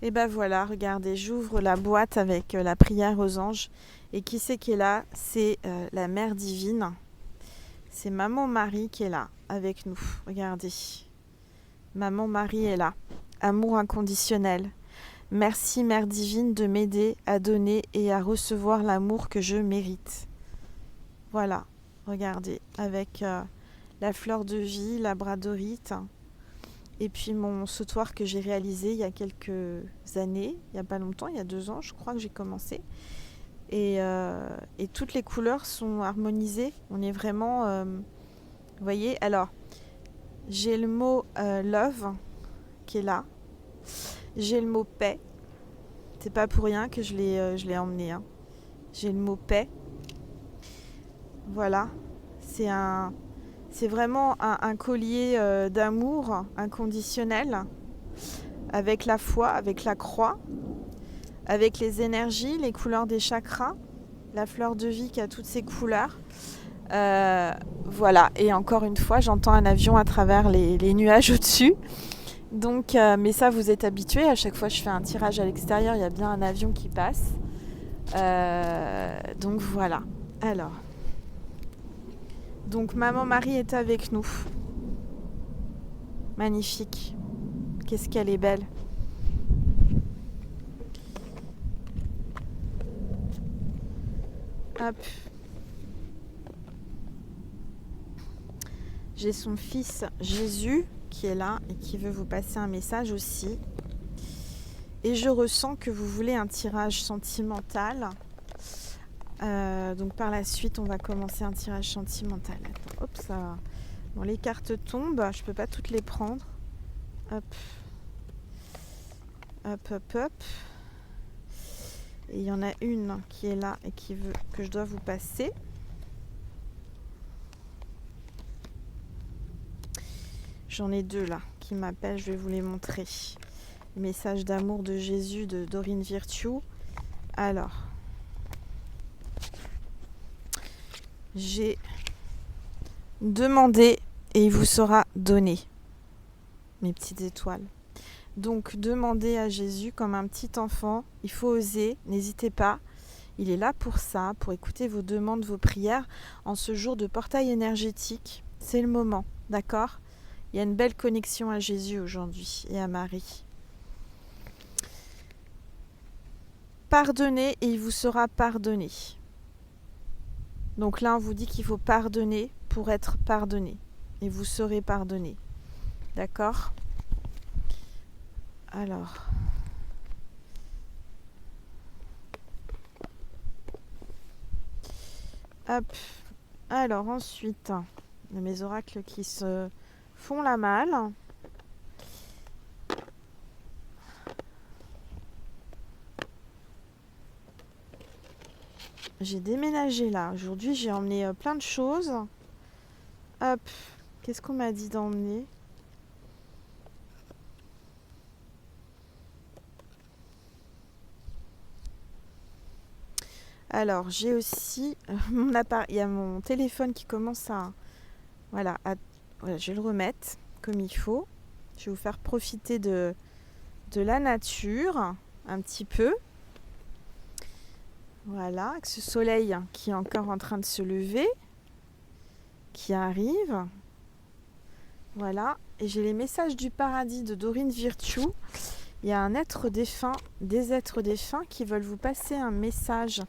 Et ben voilà, regardez, j'ouvre la boîte avec la prière aux anges. Et qui c'est qui est là? C'est la Mère divine. C'est Maman Marie qui est là avec nous. Regardez. Maman Marie est là. Amour inconditionnel. Merci Mère divine de m'aider à donner et à recevoir l'amour que je mérite. Voilà, regardez, avec la fleur de vie, la bradorite. Et puis mon sautoir que j'ai réalisé il y a quelques années, il n'y a pas longtemps, il y a 2 ans je crois que j'ai commencé. Et toutes les couleurs sont harmonisées. On est vraiment... vous voyez, alors j'ai le mot love qui est là. J'ai le mot paix. C'est pas pour rien que je l'ai emmené. Hein. J'ai le mot paix. Voilà. C'est vraiment un collier d'amour inconditionnel, avec la foi, avec la croix, avec les énergies, les couleurs des chakras, la fleur de vie qui a toutes ces couleurs. Voilà, et encore une fois, j'entends un avion à travers les nuages au-dessus. Donc, mais ça, vous êtes habitués. À chaque fois que je fais un tirage à l'extérieur, il y a bien un avion qui passe. Donc voilà. Alors. Donc Maman Marie est avec nous. Magnifique. Qu'est-ce qu'elle est belle. Hop. J'ai son fils Jésus qui est là et qui veut vous passer un message aussi. Et je ressens que vous voulez un tirage sentimental. Donc par la suite, on va commencer un tirage sentimental. Attends, hop, ça va. Bon, les cartes tombent, je peux pas toutes les prendre. Hop. Hop, hop, hop. Et il y en a une qui est là et qui veut que je dois vous passer. J'en ai 2 là qui m'appellent, je vais vous les montrer. Message d'amour de Jésus de Dorine Virtue. Alors, j'ai demandé et il vous sera donné, mes petites étoiles. Donc, demandez à Jésus comme un petit enfant. Il faut oser, n'hésitez pas. Il est là pour ça, pour écouter vos demandes, vos prières. En ce jour de portail énergétique, c'est le moment, d'accord ? Il y a une belle connexion à Jésus aujourd'hui et à Marie. Pardonnez et il vous sera pardonné. Donc là, on vous dit qu'il faut pardonner pour être pardonné. Et vous serez pardonné. D'accord ? Alors. Hop. Alors ensuite, il y a mes oracles qui se font la malle. J'ai déménagé là. Aujourd'hui, j'ai emmené plein de choses. Hop. Qu'est-ce qu'on m'a dit d'emmener ? Alors, j'ai aussi mon appareil. Il y a mon téléphone qui commence à... Voilà, je vais le remettre comme il faut. Je vais vous faire profiter de la nature un petit peu. Voilà, avec ce soleil qui est encore en train de se lever, qui arrive. Voilà, et j'ai les messages du paradis de Dorine Virtue. Il y a des êtres défunts qui veulent vous passer un message.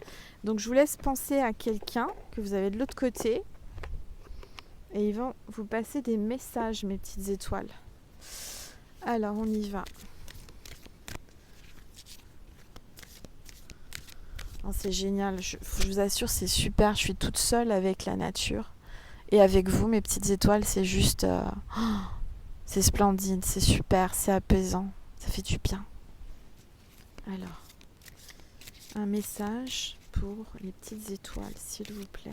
Donc je vous laisse penser à quelqu'un que vous avez de l'autre côté. Et ils vont vous passer des messages, mes petites étoiles. Alors, on y va. Oh, c'est génial, je vous assure, c'est super. Je suis toute seule avec la nature. Et avec vous, mes petites étoiles, c'est juste... c'est splendide, c'est super, c'est apaisant. Ça fait du bien. Alors, un message pour les petites étoiles, s'il vous plaît.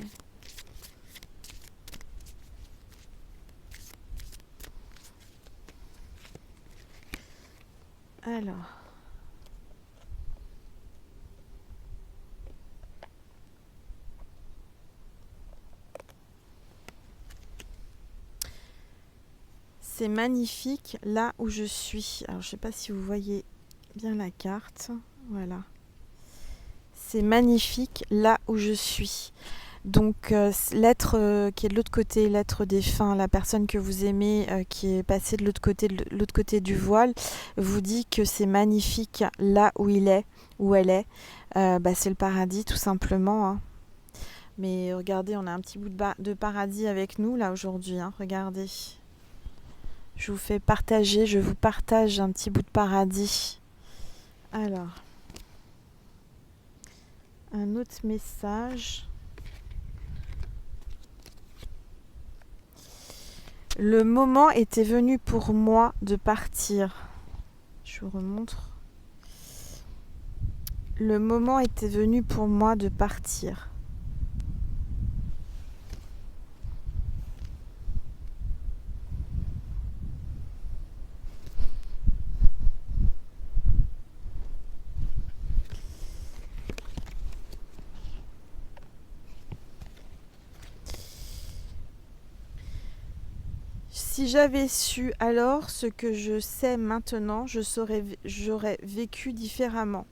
Alors, c'est magnifique là où je suis. Alors, je ne sais pas si vous voyez bien la carte. Voilà. C'est magnifique là où je suis. Donc, l'être qui est de l'autre côté, l'être défunt, la personne que vous aimez, qui est passée de l'autre côté du voile, vous dit que c'est magnifique là où il est, où elle est. C'est le paradis, tout simplement. Hein. Mais regardez, on a un petit bout de paradis avec nous là aujourd'hui. Hein. Regardez. Je vous fais partager, je vous partage un petit bout de paradis. Alors, un autre message. Le moment était venu pour moi de partir. Je vous remontre. Le moment était venu pour moi de partir. Si j'avais su alors ce que je sais maintenant, j'aurais vécu différemment.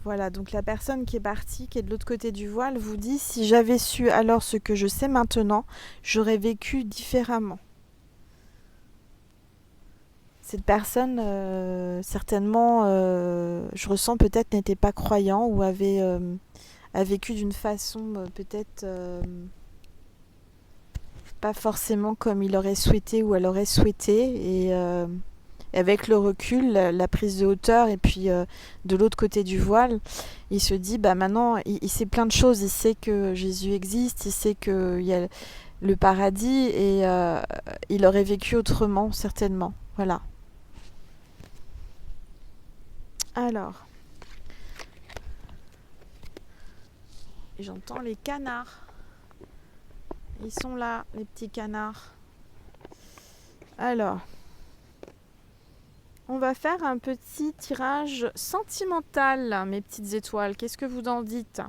Voilà, donc la personne qui est partie, qui est de l'autre côté du voile, vous dit, si j'avais su alors ce que je sais maintenant, j'aurais vécu différemment. Cette personne, certainement, je ressens peut-être n'était pas croyant ou a vécu d'une façon peut-être pas forcément comme il aurait souhaité ou elle aurait souhaité. Et avec le recul, la prise de hauteur et puis de l'autre côté du voile, il se dit, maintenant, il sait plein de choses. Il sait que Jésus existe, il sait qu'il y a le paradis et il aurait vécu autrement, certainement. Voilà. Alors, j'entends les canards. Ils sont là, les petits canards. Alors, on va faire un petit tirage sentimental, mes petites étoiles. Qu'est-ce que vous en dites ?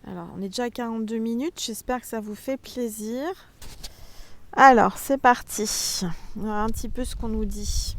Alors, on est déjà à 42 minutes. J'espère que ça vous fait plaisir. Alors, c'est parti. On va voir un petit peu ce qu'on nous dit.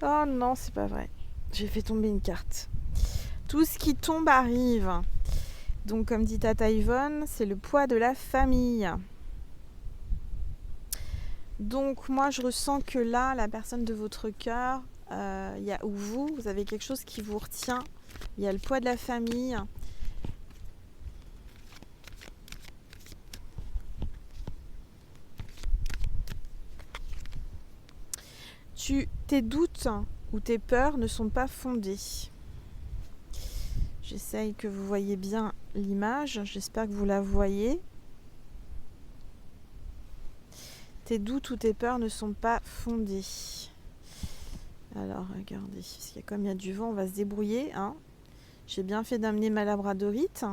Oh non, c'est pas vrai. J'ai fait tomber une carte. Tout ce qui tombe arrive. Donc, comme dit Tata Yvonne, c'est le poids de la famille. Donc, moi, je ressens que là, la personne de votre cœur, ou vous avez quelque chose qui vous retient. Il y a le poids de la famille. Tes doutes ou tes peurs ne sont pas fondés. J'essaye que vous voyez bien l'image. J'espère que vous la voyez. Tes doutes ou tes peurs ne sont pas fondés. Alors, regardez. Parce qu'il y a, comme il y a du vent, on va se débrouiller. Hein. J'ai bien fait d'amener ma labradorite.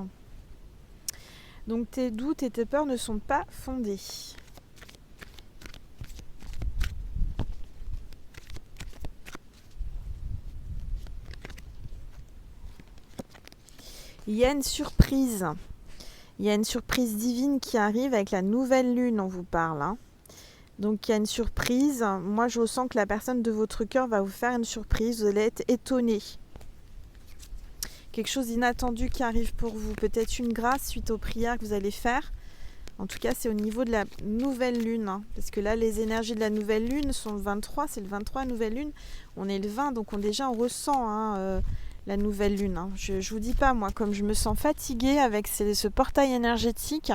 Donc, tes doutes et tes peurs ne sont pas fondés. Il y a une surprise. Il y a une surprise divine qui arrive avec la nouvelle lune, on vous parle. Hein. Donc il y a une surprise. Moi je ressens que la personne de votre cœur va vous faire une surprise. Vous allez être étonné. Quelque chose d'inattendu qui arrive pour vous. Peut-être une grâce suite aux prières que vous allez faire. En tout cas, c'est au niveau de la nouvelle lune. Hein, parce que là, les énergies de la nouvelle lune sont le 23. C'est le 23, nouvelle lune. On est le 20, donc déjà, on ressent la nouvelle lune. Hein. Je vous dis pas, moi, comme je me sens fatiguée avec ce portail énergétique,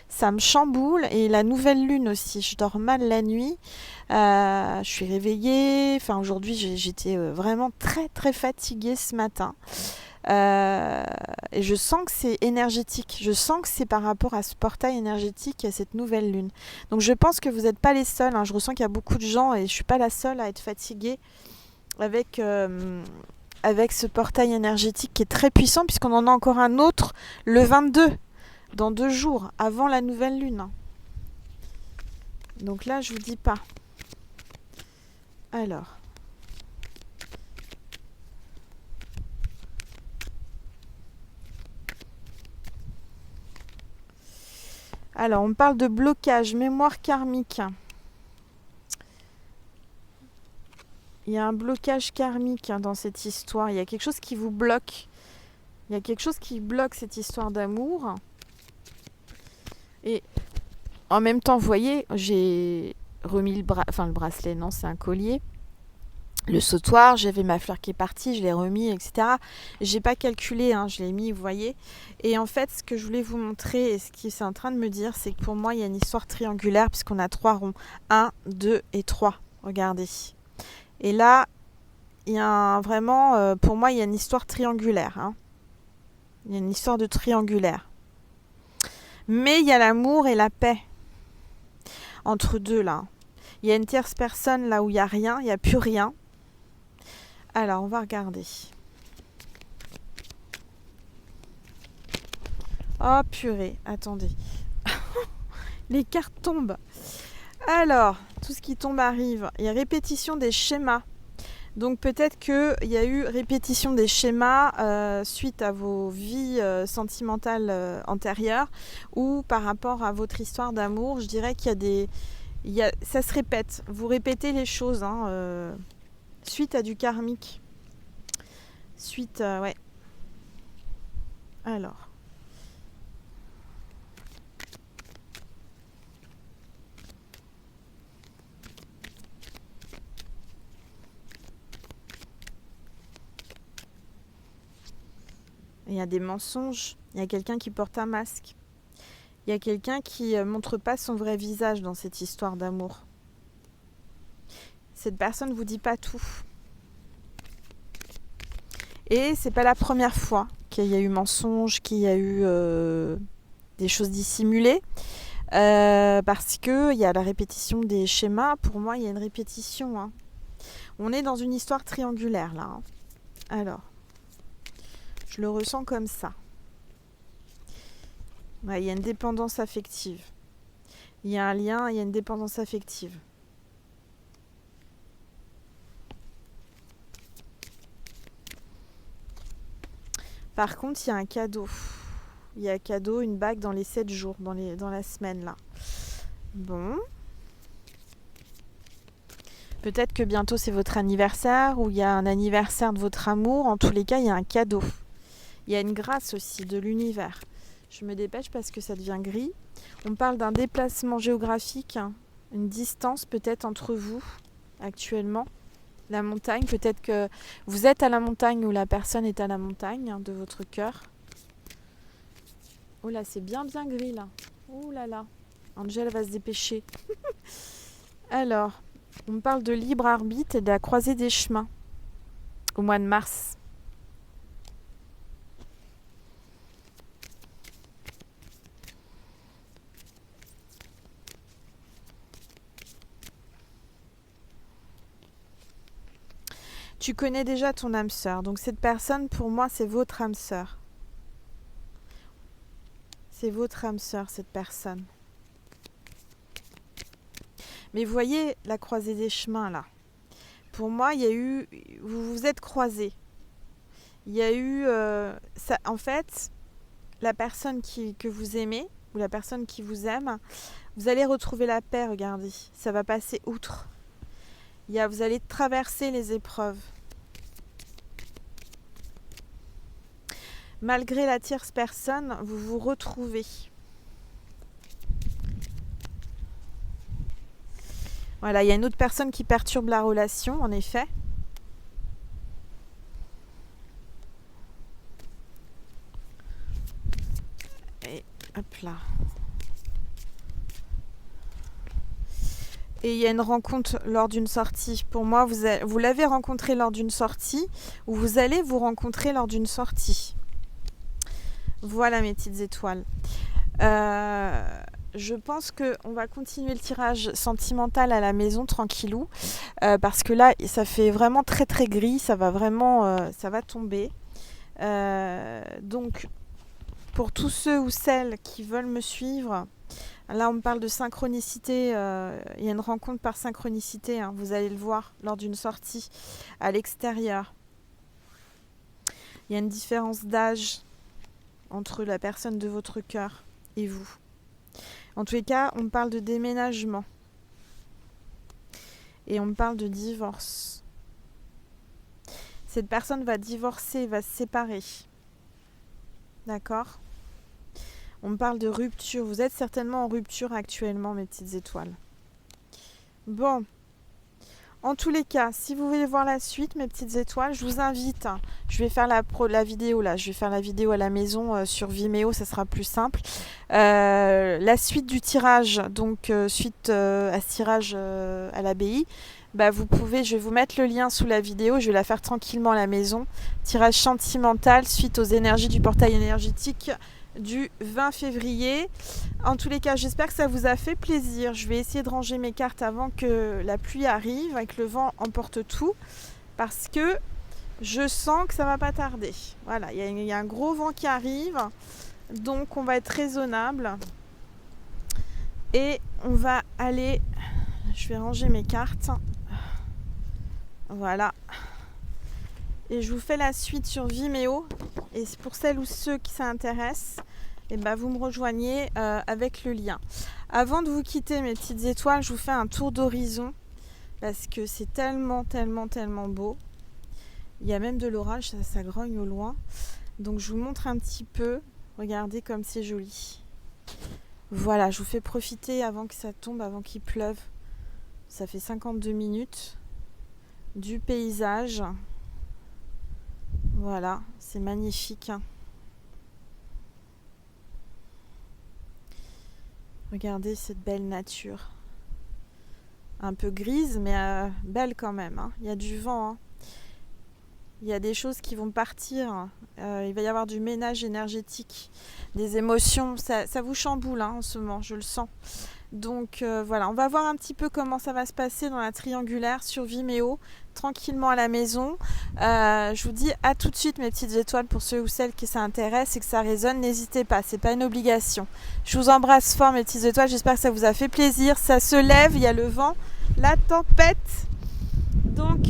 ça me chamboule. Et la nouvelle lune aussi. Je dors mal la nuit. Je suis réveillée. Enfin, aujourd'hui, j'étais vraiment très, très fatiguée ce matin. Et je sens que c'est énergétique. Je sens que c'est par rapport à ce portail énergétique et à cette nouvelle lune. Donc je pense que vous n'êtes pas les seuls. Hein. Je ressens qu'il y a beaucoup de gens et je ne suis pas la seule à être fatiguée avec ce portail énergétique qui est très puissant puisqu'on en a encore un autre le 22, dans 2 jours, avant la nouvelle lune. Donc là, je vous dis pas. Alors, on parle de blocage, mémoire karmique. Il y a un blocage karmique dans cette histoire. Il y a quelque chose qui vous bloque. Il y a quelque chose qui bloque cette histoire d'amour. Et en même temps, vous voyez, j'ai remis le bracelet, non, c'est un collier. Le sautoir, j'avais ma fleur qui est partie, je l'ai remis, etc. J'ai pas calculé, hein, je l'ai mis, vous voyez. Et en fait, ce que je voulais vous montrer et ce qui c'est en train de me dire, c'est que pour moi, il y a une histoire triangulaire puisqu'on a 3 ronds. 1, 2 et 3. Regardez. Et là, il y a vraiment, pour moi, il y a une histoire triangulaire. Hein. Il y a une histoire de triangulaire. Mais il y a l'amour et la paix entre deux là. Il y a une tierce personne là où il n'y a rien, il n'y a plus rien. Alors, on va regarder. Oh purée, attendez. Les cartes tombent. Alors, tout ce qui tombe arrive. Il y a répétition des schémas. Donc peut-être qu'il y a eu répétition des schémas suite à vos vies sentimentales antérieures ou par rapport à votre histoire d'amour. Je dirais qu'il y a ça se répète. Vous répétez les choses suite à du karmique. Ouais. Alors. Il y a des mensonges, il y a quelqu'un qui porte un masque. Il y a quelqu'un qui ne montre pas son vrai visage dans cette histoire d'amour. Cette personne ne vous dit pas tout. Et c'est pas la première fois qu'il y a eu mensonge, qu'il y a eu des choses dissimulées. Parce qu'il y a la répétition des schémas. Pour moi, il y a une répétition. Hein. On est dans une histoire triangulaire là. Hein. Alors. Je le ressens comme ça. Ouais, il y a une dépendance affective. Il y a un lien, il y a une dépendance affective. Par contre, il y a un cadeau. Il y a un cadeau, une bague dans les 7 jours, dans la semaine là. Bon. Peut-être que bientôt c'est votre anniversaire ou il y a un anniversaire de votre amour. En tous les cas, il y a un cadeau. Il y a une grâce aussi de l'univers. Je me dépêche parce que ça devient gris. On parle d'un déplacement géographique, hein, une distance peut-être entre vous actuellement. La montagne, peut-être que vous êtes à la montagne ou la personne est à la montagne de votre cœur. Oh là, c'est bien gris là. Oh là là. Angel va se dépêcher. Alors, on parle de libre arbitre et de la croisée des chemins au mois de mars. Tu connais déjà ton âme sœur. Donc cette personne, pour moi, c'est votre âme sœur. C'est votre âme sœur, cette personne. Mais vous voyez la croisée des chemins, là. Pour moi, il y a eu... Vous vous êtes croisés. Il y a eu... en fait, la personne que vous aimez, ou la personne qui vous aime, vous allez retrouver la paix, regardez. Ça va passer outre. Vous allez traverser les épreuves. Malgré la tierce personne, vous vous retrouvez. Voilà, il y a une autre personne qui perturbe la relation, en effet. Et hop là. Et il y a une rencontre lors d'une sortie. Pour moi, vous l'avez rencontré lors d'une sortie ou vous allez vous rencontrer lors d'une sortie. Voilà mes petites étoiles. Je pense qu'on va continuer le tirage sentimental à la maison tranquillou parce que là, ça fait vraiment très très gris. Ça va vraiment, ça va tomber. Donc, pour tous ceux ou celles qui veulent me suivre, là, on me parle de synchronicité. Il y a une rencontre par synchronicité. Hein, vous allez le voir lors d'une sortie à l'extérieur. Il y a une différence d'âge entre la personne de votre cœur et vous. En tous les cas, on me parle de déménagement. Et on me parle de divorce. Cette personne va divorcer, va se séparer. D'accord ? On me parle de rupture. Vous êtes certainement en rupture actuellement, mes petites étoiles. Bon. En tous les cas, si vous voulez voir la suite, mes petites étoiles, je vous invite. Je vais faire la vidéo là. Je vais faire la vidéo à la maison sur Vimeo. Ça sera plus simple. La suite du tirage, donc suite à ce tirage à l'abbaye. Vous pouvez, je vais vous mettre le lien sous la vidéo. Je vais la faire tranquillement à la maison. Tirage sentimental suite aux énergies du portail énergétique du 20 février. En tous les cas, j'espère que ça vous a fait plaisir. Je vais essayer de ranger mes cartes avant que la pluie arrive, avec le vent emporte tout, parce que je sens que ça va pas tarder. Voilà, il y a un gros vent qui arrive, donc on va être raisonnable et on va aller. Je vais ranger mes cartes. Voilà. Et je vous fais la suite sur Vimeo. Et pour celles ou ceux qui s'intéressent, vous me rejoignez avec le lien. Avant de vous quitter, mes petites étoiles, je vous fais un tour d'horizon. Parce que c'est tellement, tellement, tellement beau. Il y a même de l'orage, ça grogne au loin. Donc je vous montre un petit peu. Regardez comme c'est joli. Voilà, je vous fais profiter avant que ça tombe, avant qu'il pleuve. Ça fait 52 minutes du paysage. Voilà, c'est magnifique. Regardez cette belle nature. Un peu grise, mais belle quand même. Hein. Il y a du vent. Hein. Il y a des choses qui vont partir. Il va y avoir du ménage énergétique, des émotions. Ça vous chamboule en ce moment, je le sens. Donc voilà, on va voir un petit peu comment ça va se passer dans la triangulaire sur Vimeo, tranquillement à la maison. Je vous dis à tout de suite mes petites étoiles pour ceux ou celles qui s'intéressent et que ça résonne, n'hésitez pas, c'est pas une obligation. Je vous embrasse fort mes petites étoiles, j'espère que ça vous a fait plaisir. Ça se lève, il y a le vent, la tempête. Donc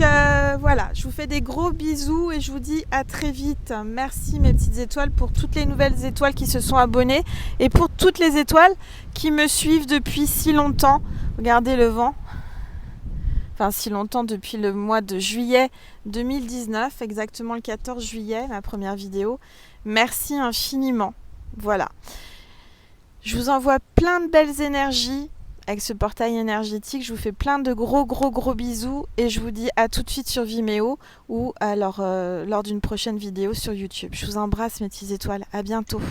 voilà, je vous fais des gros bisous et je vous dis à très vite. Merci mes petites étoiles pour toutes les nouvelles étoiles qui se sont abonnées et pour toutes les étoiles qui me suivent depuis si longtemps. Regardez le vent. Enfin si longtemps, depuis le mois de juillet 2019, exactement le 14 juillet, ma première vidéo. Merci infiniment. Voilà. Je vous envoie plein de belles énergies. Avec ce portail énergétique, je vous fais plein de gros bisous et je vous dis à tout de suite sur Vimeo ou alors lors d'une prochaine vidéo sur YouTube. Je vous embrasse mes petites étoiles, à bientôt.